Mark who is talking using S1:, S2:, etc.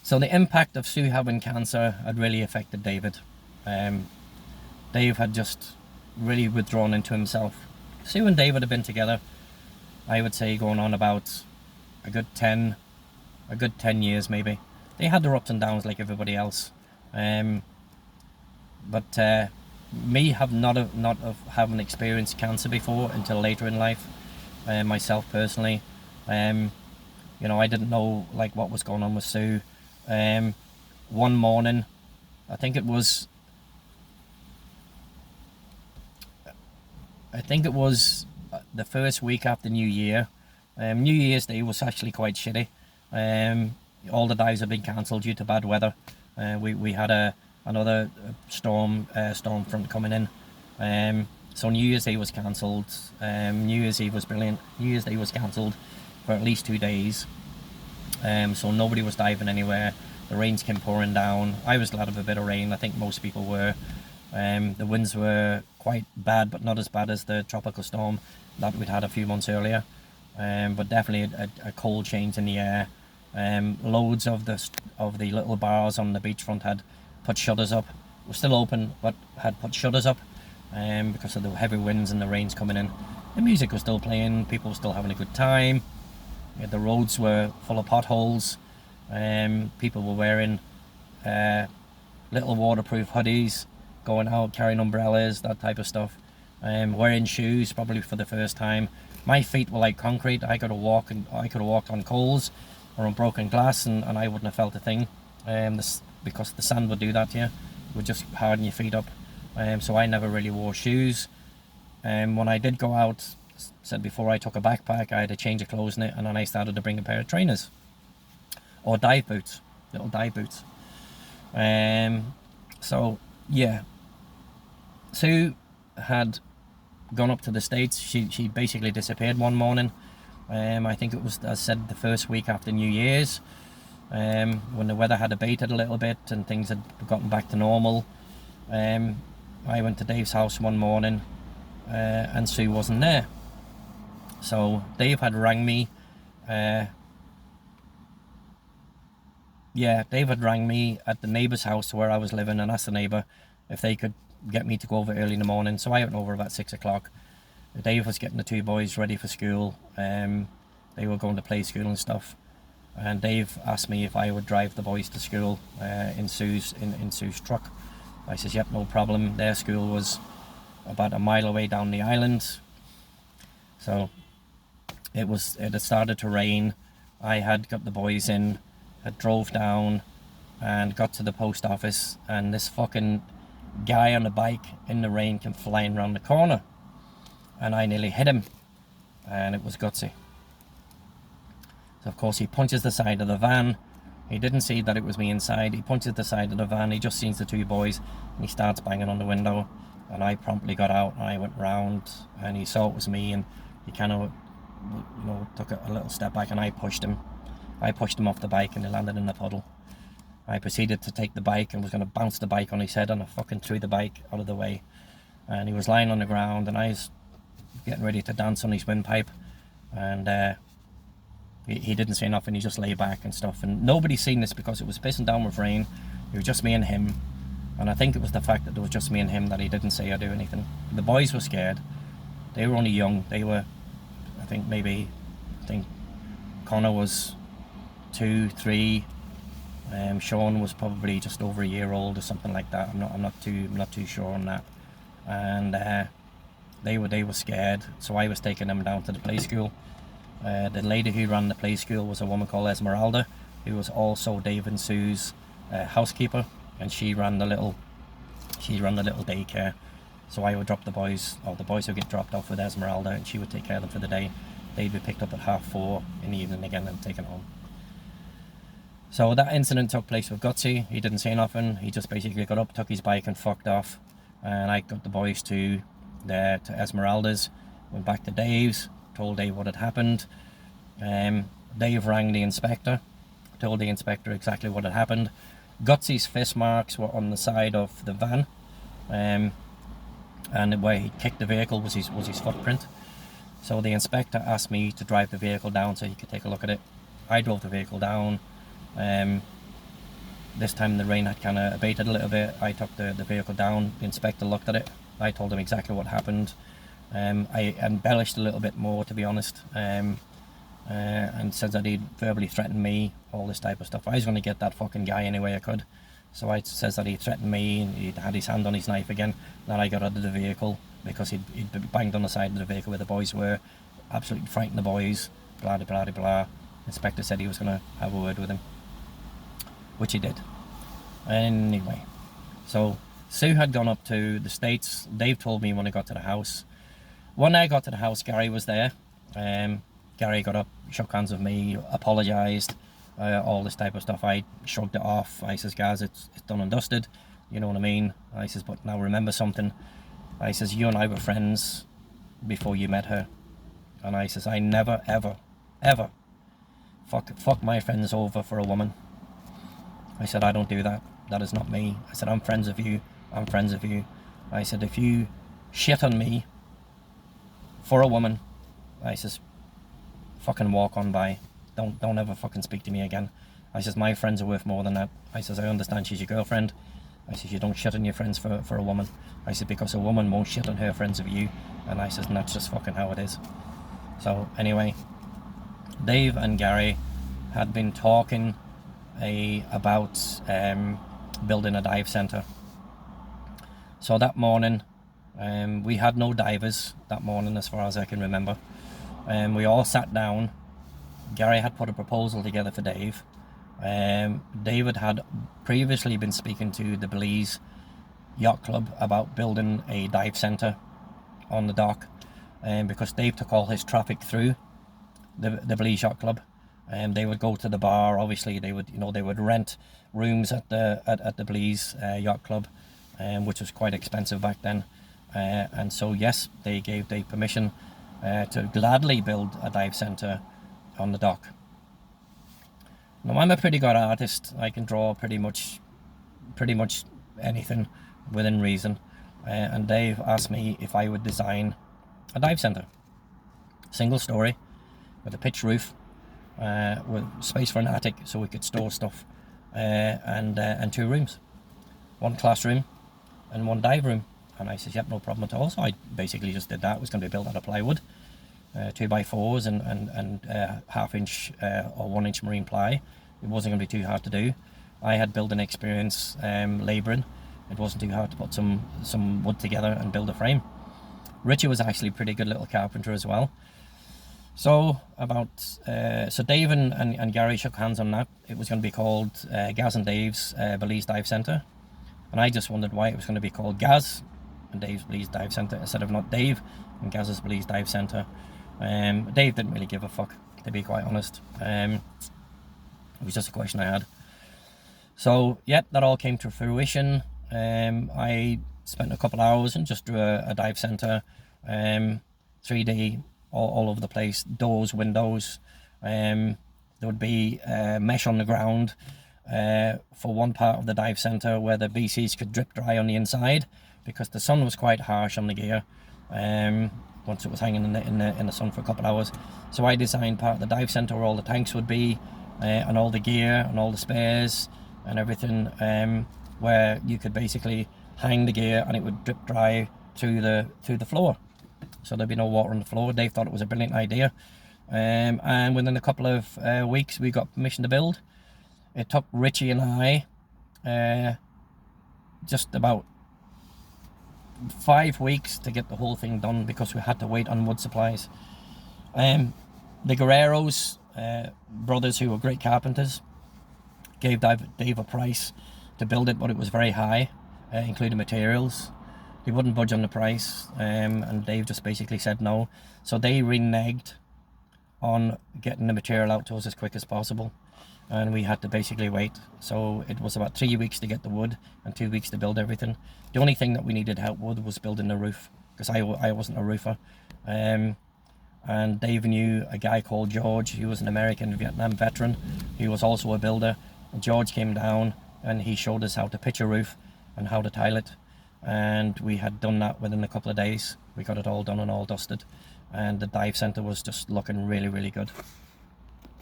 S1: So the impact of Sue having cancer had really affected David. Dave had just really withdrawn into himself. Sue and David have been together, I would say, going on about a good 10 years maybe. They had their ups and downs like everybody else. But me having experienced cancer before until later in life, myself personally, I didn't know like what was going on with Sue. One morning, I think it was the first week after New Year. New Year's Day was actually quite shitty. All the dives have been cancelled due to bad weather. We had another storm front coming in. So New Year's Day was cancelled. New Year's Eve was brilliant. New Year's Day was cancelled for at least 2 days. So nobody was diving anywhere. The rains came pouring down. I was glad of a bit of rain. I think most people were. The winds were quite bad, but not as bad as the tropical storm that we'd had a few months earlier. But definitely a cold change in the air. Loads of the little bars on the beachfront had put shutters up. Were still open, but had put shutters up because of the heavy winds and the rains coming in. The music was still playing. People were still having a good time. Yeah, the roads were full of potholes. People were wearing little waterproof hoodies, going out carrying umbrellas, that type of stuff. Wearing shoes probably for the first time. My feet were like concrete. I could have walked on coals or on broken glass, and I wouldn't have felt a thing. Because the sand would do that to you. It would just harden your feet up. So I never really wore shoes. When I did go out, said before, I took a backpack. I had a change of clothes in it, and then I started to bring a pair of trainers or dive boots, little dive boots. So yeah, Sue had gone up to the States. She basically disappeared one morning. I think it was, as I said, the first week after New Year's, when the weather had abated a little bit and things had gotten back to normal. I went to Dave's house one morning, and Sue wasn't there. So Dave had rang me. Dave had rang me at the neighbour's house where I was living and asked the neighbour if they could get me to go over early in the morning. So I went over about 6 o'clock. Dave was getting the two boys ready for school. They were going to play school and stuff. And Dave asked me if I would drive the boys to school in Sue's truck. I says, yep, no problem. Their school was about a mile away down the island. So it had started to rain. I had got the boys in, had drove down and got to the post office, and this fucking guy on a bike in the rain came flying around the corner, and I nearly hit him, and it was gutsy. So of course he punches the side of the van. He didn't see that it was me inside. He punches the side of the van. He just sees the two boys, and he starts banging on the window, and I promptly got out and I went round, and he saw it was me, and he kind of took a little step back, and I pushed him off the bike, and he landed in the puddle. I proceeded to take the bike and was going to bounce the bike on his head, and I fucking threw the bike out of the way, and he was lying on the ground, and I was getting ready to dance on his windpipe, and he didn't say nothing. He just lay back and stuff, and nobody's seen this because it was pissing down with rain. It was just me and him, and I think it was the fact that it was just me and him that he didn't say or do anything. The boys were scared. They were only young. They were, I think Connor was 2, 3. Sean was probably just over a year old or something like that. I'm not too sure on that. And they were scared. So I was taking them down to the play school. The lady who ran the play school was a woman called Esmeralda, who was also Dave and Sue's housekeeper, and she ran the little daycare. So I would drop the boys would get dropped off with Esmeralda, and she would take care of them for the day. They'd be picked up at 4:30 in the evening again and taken home. So that incident took place with Gutsy. He didn't say nothing. He just basically got up, took his bike and fucked off. And I got the boys to Esmeralda's, went back to Dave's, told Dave what had happened. Dave rang the inspector, told the inspector exactly what had happened. Gutsy's fist marks were on the side of the van, and where he kicked the vehicle was his footprint. So the inspector asked me to drive the vehicle down so he could take a look at it. I drove the vehicle down. This time the rain had kind of abated a little bit. I took the vehicle down, the inspector looked at it, I told him exactly what happened. I embellished a little bit more, to be honest, and said that he'd verbally threatened me, all this type of stuff. I was going to get that fucking guy any way I could. So I says that he threatened me, and he'd had his hand on his knife again. Then I got out of the vehicle because he'd been banged on the side of the vehicle where the boys were, absolutely frightened the boys, blah blah blah blah. Inspector said he was going to have a word with him, which he did. Anyway, so Sue had gone up to the States. Dave told me when I got to the house. When I got to the house, Gary was there. Gary got up, shook hands with me, apologised, all this type of stuff. I shrugged it off. I says, guys, it's done and dusted. You know what I mean? I says, but now remember something. I says, you and I were friends before you met her. And I says, I never, ever, ever fuck my friends over for a woman. I said, I don't do that. That is not me. I said, I'm friends with you. I'm friends with you. I said, if you shit on me for a woman, I says, fucking walk on by. Don't ever fucking speak to me again. I says, my friends are worth more than that. I says, I understand she's your girlfriend. I says, you don't shit on your friends for a woman. I said, because a woman won't shit on her friends of you. And I says, and that's just fucking how it is. So anyway, Dave and Gary had been talking about building a dive centre. So that morning, we had no divers that morning as far as I can remember. We all sat down. Gary had put a proposal together for Dave. David had previously been speaking to the Belize Yacht Club about building a dive centre on the dock, because Dave took all his traffic through the Belize Yacht Club. They would go to the bar. Obviously, they would rent rooms at the Belize Yacht Club, which was quite expensive back then. And so yes, they gave Dave permission to gladly build a dive centre on the dock. Now, I'm a pretty good artist. I can draw pretty much anything within reason. And Dave asked me if I would design a dive centre, single story, with a pitched roof, with space for an attic so we could store stuff, and 2 rooms, 1 classroom and 1 dive room. And I said, yep, no problem at all. So I basically just did that. It was going to be built out of plywood, 2x4s and 1/2 inch or 1 inch marine ply. It wasn't going to be too hard to do. I had building experience labouring. It wasn't too hard to put some wood together and build a frame. Richie was actually a pretty good little carpenter as well. So Dave and Gary shook hands on that. It was going to be called Gaz and Dave's Belize Dive Centre. And I just wondered why it was going to be called Gaz and Dave's Belize Dive Centre instead of not Dave and Gaz's Belize Dive Centre. Dave didn't really give a fuck, to be quite honest. It was just a question I had. So yeah, that all came to fruition. I spent a couple hours and just drew a dive centre, 3D all over the place, doors, windows. There would be mesh on the ground for one part of the dive centre where the BCs could drip dry on the inside, because the sun was quite harsh on the gear once it was hanging in the sun for a couple of hours. So I designed part of the dive centre where all the tanks would be, and all the gear and all the spares and everything, where you could basically hang the gear and it would drip dry to the floor, so there'd be no water on the floor. Dave thought it was a brilliant idea, and within a couple of weeks we got permission to build. It took Richie and I just about 5 weeks to get the whole thing done, because we had to wait on wood supplies. The Guerreros brothers, who were great carpenters, gave Dave a price to build it, but it was very high, including materials. He wouldn't budge on the price, and Dave just basically said no. So they reneged on getting the material out to us as quick as possible, and we had to basically wait. So it was about 3 weeks to get the wood and 2 weeks to build everything. The only thing that we needed help with was building the roof, because I wasn't a roofer. And Dave knew a guy called George. He was an American Vietnam veteran. He was also a builder. And George came down and he showed us how to pitch a roof and how to tile it. And we had done that within a couple of days. We got it all done and all dusted. And the dive centre was just looking really, really good.